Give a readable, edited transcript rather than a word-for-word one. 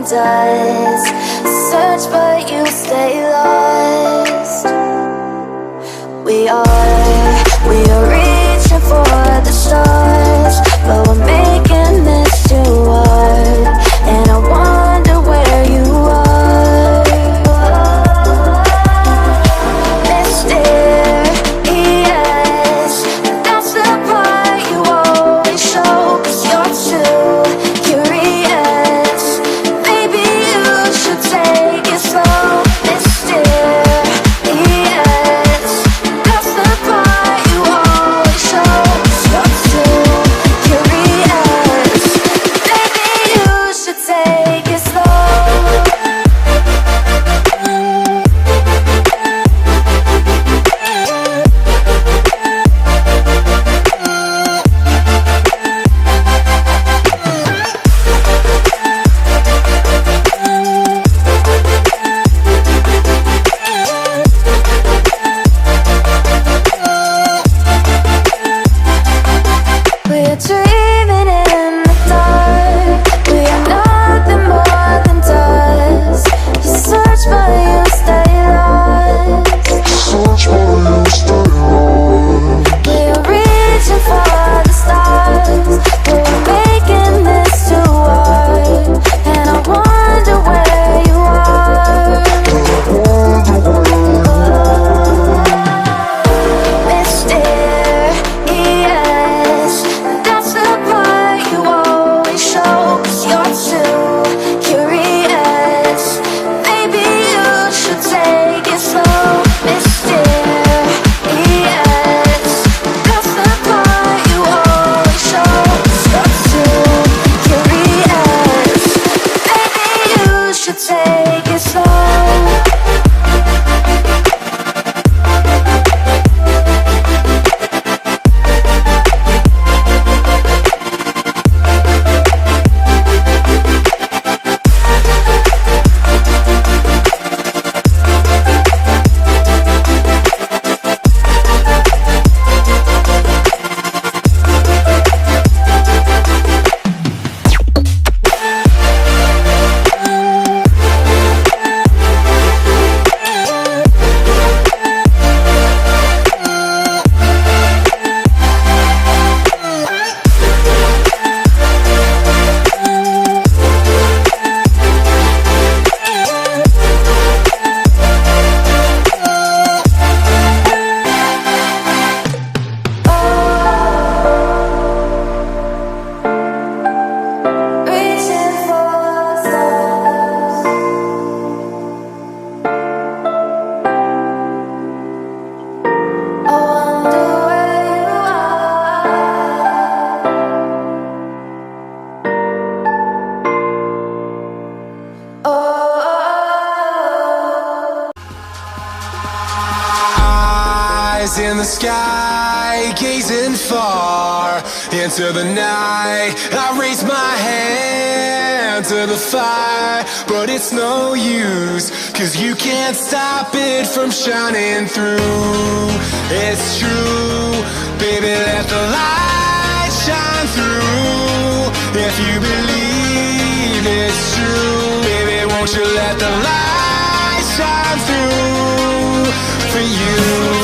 dust. Search but you stay lost. We are reaching for the stars, but we're making this too hard. And I wonder where you are. Mysterious, that's the part you always show. 'Cause you're too curious. Maybe you should take it slow. Mysterious, that's the part you always show. 'Cause you're too curious. Maybe you should take it slow. We're dreaming in the dark. We are nothing more than dust. You search but you stay lost. We're reaching for the stars, but we're making this too hard. And I wonder where you are. Mysterious, that's the part you always show. 'Cause you're too curious. Maybe you should take it slow. Mysterious, that's the part you always show. 'Cause you're too curious. Maybe you should take it slow. Reaching for the stars. I wonder where you are. Oh. Eyes in the sky, gazing far into the night. I raise my hand to the fire, but it's no use, 'cause you can't stop it from shining through. It's true, baby, let the light shine through. If you believe it's true, baby, won't you let the light shine through for you?